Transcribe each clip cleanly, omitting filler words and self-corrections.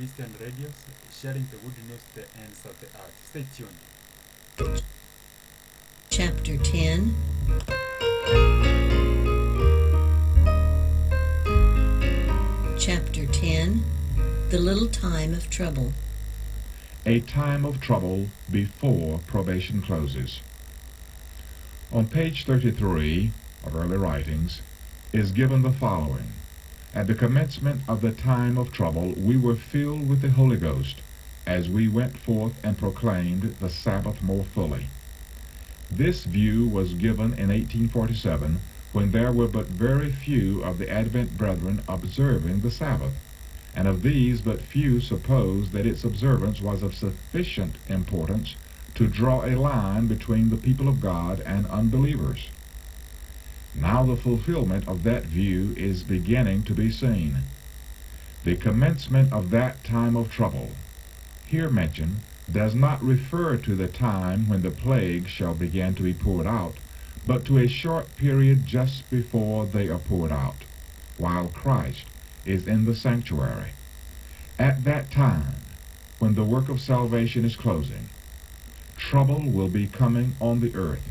Christian radios, sharing the good news to the ends of the earth. Stay tuned. Chapter 10. Chapter 10. The Little Time of Trouble. A time of trouble before probation closes. On page 33 of early writings is given the following. At the commencement of the time of trouble, we were filled with the Holy Ghost as we went forth and proclaimed the Sabbath more fully. This view was given in 1847 when there were but very few of the Advent brethren observing the Sabbath, and of these but few supposed that its observance was of sufficient importance to draw a line between the people of God and unbelievers. Now the fulfillment of that view is beginning to be seen. The commencement of that time of trouble, here mentioned, does not refer to the time when the plagues shall begin to be poured out, but to a short period just before they are poured out, while Christ is in the sanctuary. At that time, when the work of salvation is closing, trouble will be coming on the earth,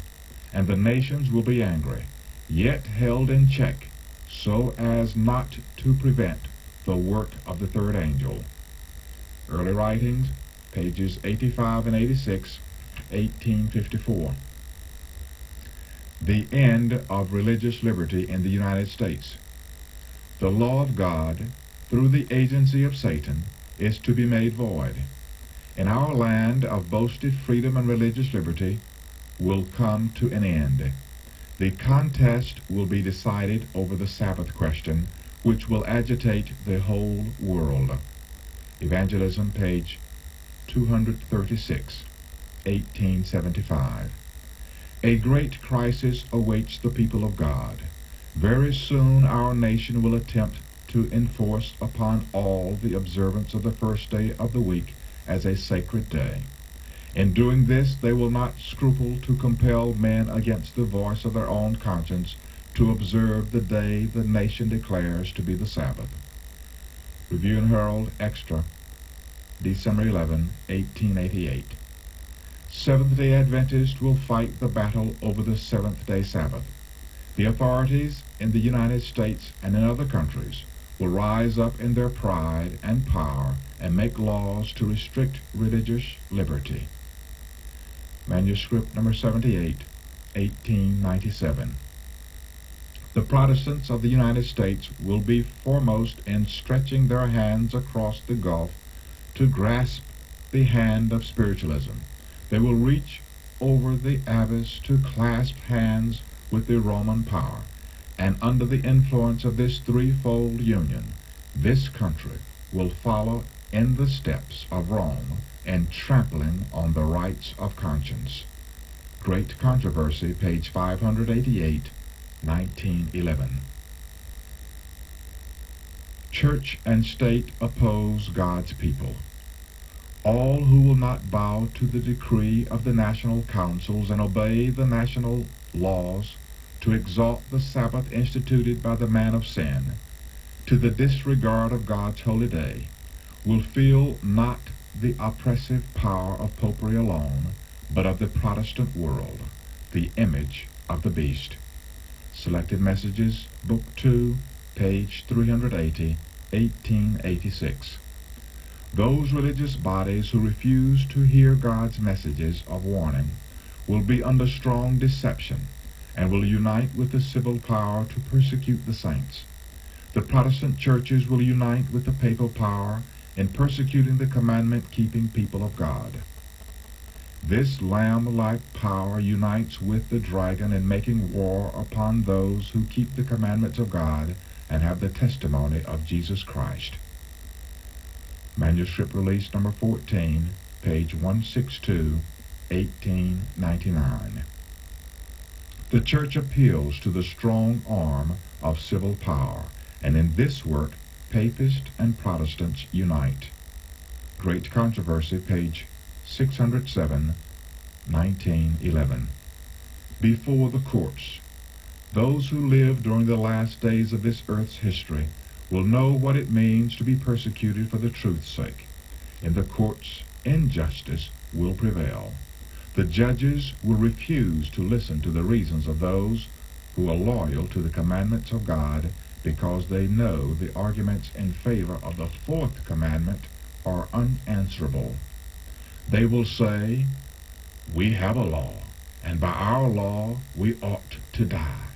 and the nations will be angry, yet held in check, so as not to prevent the work of the third angel. Early writings, pages 85 and 86, 1854. The end of religious liberty in the United States. The law of God, through the agency of Satan, is to be made void. In our land of boasted freedom and religious liberty will come to an end. The contest will be decided over the Sabbath question, which will agitate the whole world. Evangelism, page 236, 1875. A great crisis awaits the people of God. Very soon our nation will attempt to enforce upon all the observance of the first day of the week as a sacred day. In doing this, they will not scruple to compel men against the voice of their own conscience to observe the day the nation declares to be the Sabbath. Review and Herald, Extra, December 11, 1888. Seventh-day Adventists will fight the battle over the seventh-day Sabbath. The authorities in the United States and in other countries will rise up in their pride and power and make laws to restrict religious liberty. Manuscript number 78, 1897. The Protestants of the United States will be foremost in stretching their hands across the gulf to grasp the hand of spiritualism. They will reach over the abyss to clasp hands with the Roman power, and under the influence of this threefold union, this country will follow in the steps of Rome in trampling on the rights of conscience. Great Controversy, page 588, 1911. Church and state oppose God's people. All who will not bow to the decree of the national councils and obey the national laws to exalt the Sabbath instituted by the man of sin to the disregard of God's holy day will feel not the oppressive power of popery alone, but of the Protestant world, the image of the beast. Selected Messages, Book 2, page 380, 1886. Those religious bodies who refuse to hear God's messages of warning will be under strong deception and will unite with the civil power to persecute the saints. The Protestant churches will unite with the papal power in persecuting the commandment-keeping people of God. This lamb-like power unites with the dragon in making war upon those who keep the commandments of God and have the testimony of Jesus Christ. Manuscript release number 14, page 162, 1899. The Church appeals to the strong arm of civil power, and in this work Papists and Protestants unite. Great Controversy, page 607, 1911. Before the courts, those who live during the last days of this earth's history will know what it means to be persecuted for the truth's sake. In the courts, injustice will prevail. The judges will refuse to listen to the reasons of those who are loyal to the commandments of God, because they know the arguments in favor of the fourth commandment are unanswerable. They will say, "We have a law, and by our law we ought to die."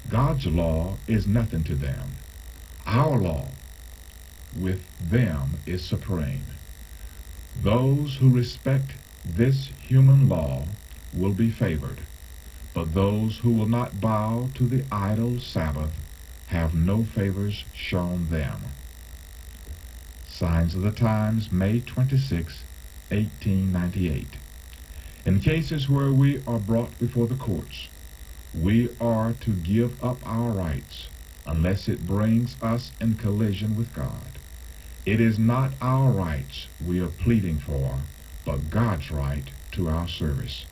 God's law is nothing to them. Our law with them is supreme. Those who respect this human law will be favored, but those who will not bow to the idol Sabbath have no favors shown them. Signs of the Times, May 26, 1898. In cases where we are brought before the courts, we are to give up our rights unless it brings us in collision with God. It is not our rights we are pleading for, but God's right to our service.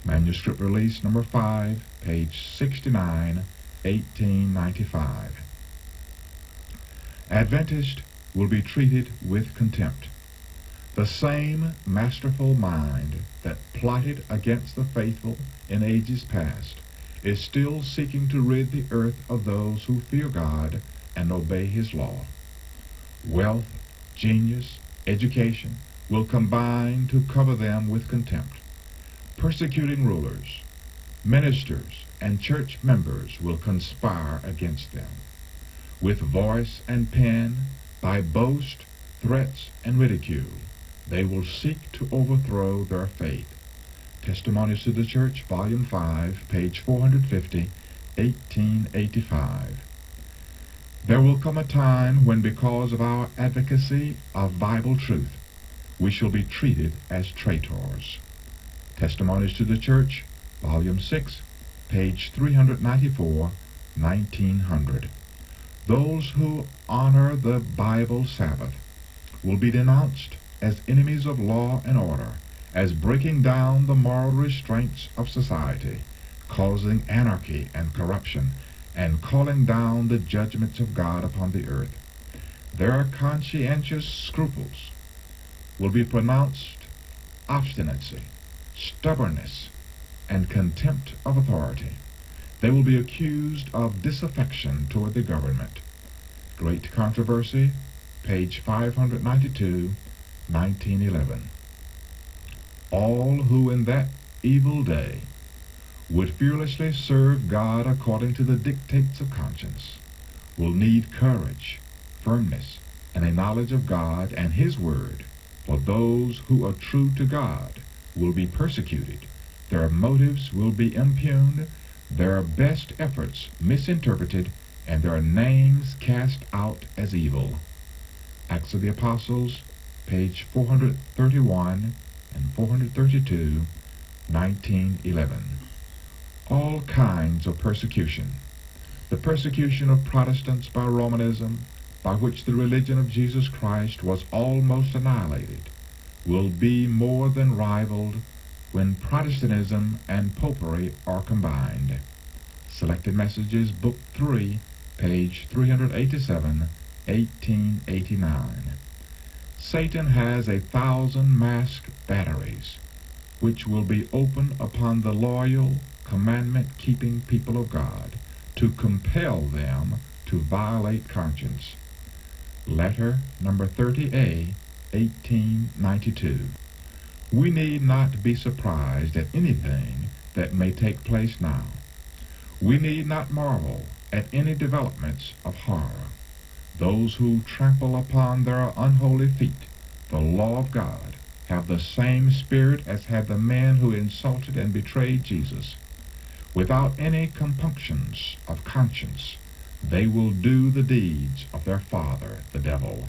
Manuscript release number 5, page 69, 1895. Adventists will be treated with contempt. The same masterful mind that plotted against the faithful in ages past is still seeking to rid the earth of those who fear God and obey His law. Wealth, genius, education will combine to cover them with contempt. Persecuting rulers, ministers, and church members will conspire against them. With voice and pen, by boast, threats, and ridicule, they will seek to overthrow their faith. Testimonies to the Church, Volume 5, page 450, 1885. There will come a time when, because of our advocacy of Bible truth, we shall be treated as traitors. Testimonies to the Church, Volume 6, page 394, 1900. Those who honor the Bible Sabbath will be denounced as enemies of law and order, as breaking down the moral restraints of society, causing anarchy and corruption, and calling down the judgments of God upon the earth. Their conscientious scruples will be pronounced obstinacy, stubbornness, and contempt of authority. They will be accused of disaffection toward the government. Great Controversy, page 592, 1911. All who in that evil day would fearlessly serve God according to the dictates of conscience will need courage, firmness, and a knowledge of God and His Word, for those who are true to God will be persecuted, their motives will be impugned, their best efforts misinterpreted, and their names cast out as evil. Acts of the Apostles, page 431 and 432, 1911. All kinds of persecution. The persecution of Protestants by Romanism, by which the religion of Jesus Christ was almost annihilated, will be more than rivaled when Protestantism and Popery are combined. Selected Messages, Book 3, page 387, 1889. Satan has 1,000 masked batteries, which will be open upon the loyal, commandment-keeping people of God to compel them to violate conscience. Letter number 30A, 1892. We need not be surprised at anything that may take place now. We need not marvel at any developments of horror. Those who trample upon their unholy feet the law of God have the same spirit as had the men who insulted and betrayed Jesus. Without any compunctions of conscience, they will do the deeds of their father, the devil.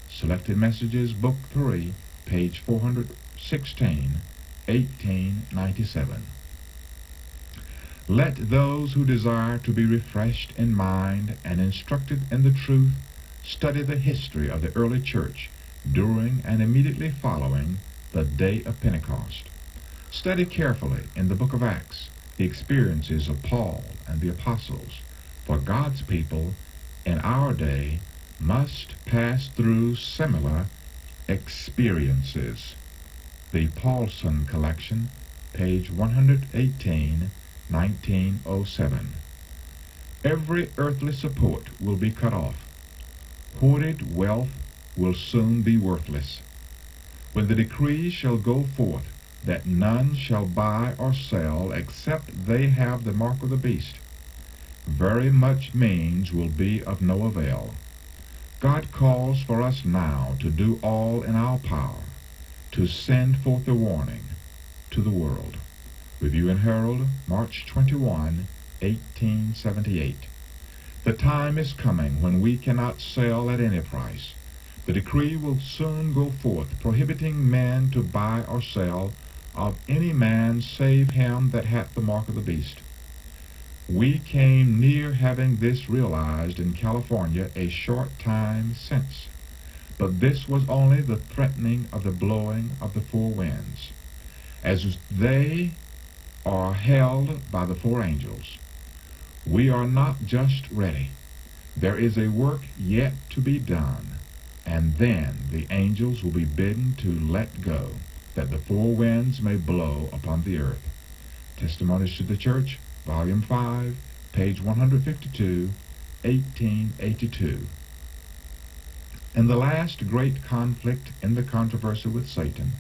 Selected Messages, Book 3, page 416, 1897. Let those who desire to be refreshed in mind and instructed in the truth study the history of the early church during and immediately following the day of Pentecost. Study carefully in the book of Acts the experiences of Paul and the apostles, for God's people in our day must pass through similar experiences. The Paulson Collection, page 118, 1907. Every earthly support will be cut off. Hoarded wealth will soon be worthless. When the decree shall go forth that none shall buy or sell except they have the mark of the beast, very much means will be of no avail. God calls for us now to do all in our power to send forth a warning to the world. Review and Herald, March 21, 1878. The time is coming when we cannot sell at any price. The decree will soon go forth prohibiting men to buy or sell of any man save him that hath the mark of the beast. We came near having this realized in California a short time since, but this was only the threatening of the blowing of the four winds, as they are held by the four angels. We are not just ready. There is a work yet to be done, and then the angels will be bidden to let go, that the four winds may blow upon the earth. Testimonies to the Church, Volume 5, page 152, 1882. In the last great conflict in the controversy with Satan,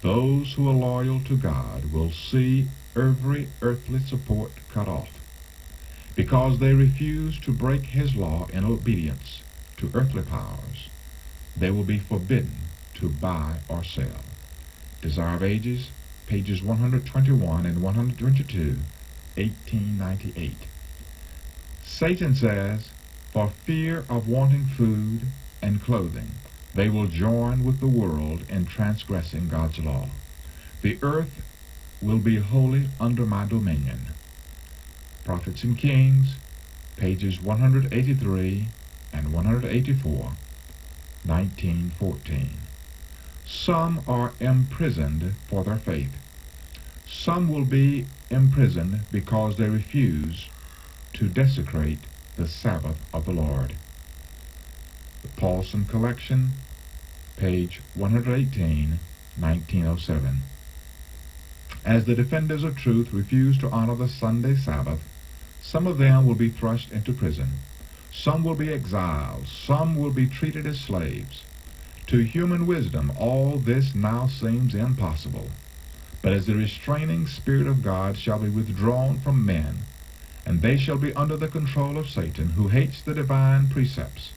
those who are loyal to God will see every earthly support cut off. Because they refuse to break his law in obedience to earthly powers, they will be forbidden to buy or sell. Desire of Ages, pages 121 and 122, 1898. Satan says, for fear of wanting food and clothing, they will join with the world in transgressing God's law. The earth will be wholly under my dominion. Prophets and Kings, pages 183 and 184, 1914. Some are imprisoned for their faith. Some will be imprisoned because they refuse to desecrate the Sabbath of the Lord. The Paulson Collection, page 118, 1907. As the defenders of truth refuse to honor the Sunday Sabbath, some of them will be thrust into prison. Some will be exiled. Some will be treated as slaves. To human wisdom, all this now seems impossible. But as the restraining Spirit of God shall be withdrawn from men, and they shall be under the control of Satan, who hates the divine precepts,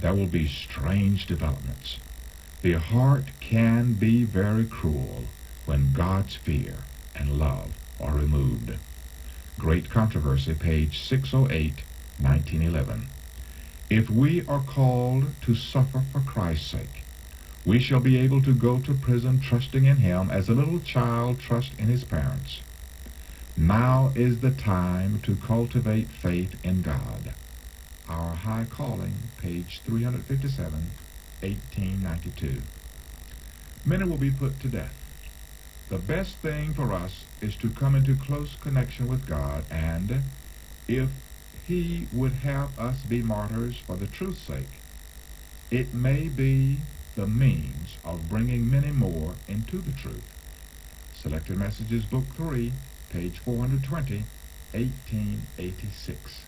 there will be strange developments. The heart can be very cruel when God's fear and love are removed. Great Controversy, page 608, 1911. If we are called to suffer for Christ's sake, we shall be able to go to prison trusting in him as a little child trusts in his parents. Now is the time to cultivate faith in God. Our High Calling, page 357, 1892. Many will be put to death. The best thing for us is to come into close connection with God, and if he would have us be martyrs for the truth's sake, it may be the means of bringing many more into the truth. Selected Messages, Book 3, page 420, 1886.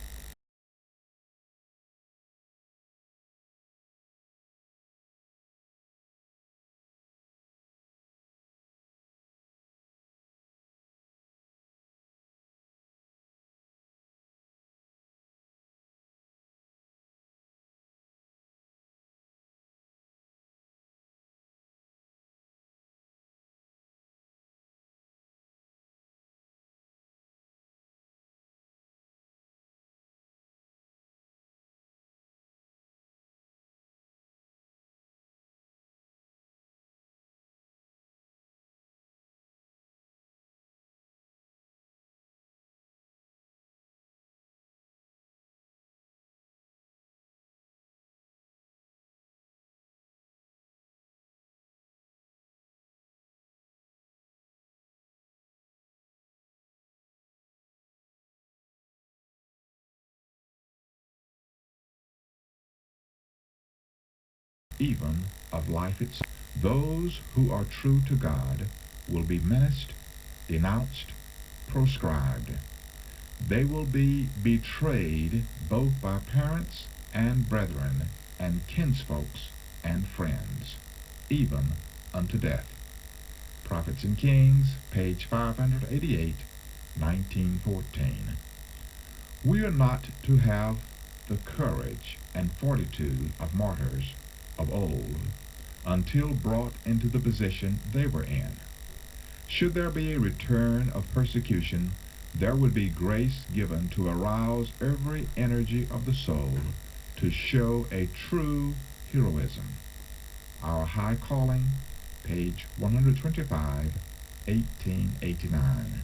even of life itself. Those who are true to God will be menaced, denounced, proscribed. They will be betrayed both by parents and brethren and kinsfolks and friends, even unto death. Prophets and Kings, page 588, 1914. We are not to have the courage and fortitude of martyrs of old until brought into the position they were in. Should there be a return of persecution, there would be grace given to arouse every energy of the soul to show a true heroism. Our High Calling, page 125, 1889.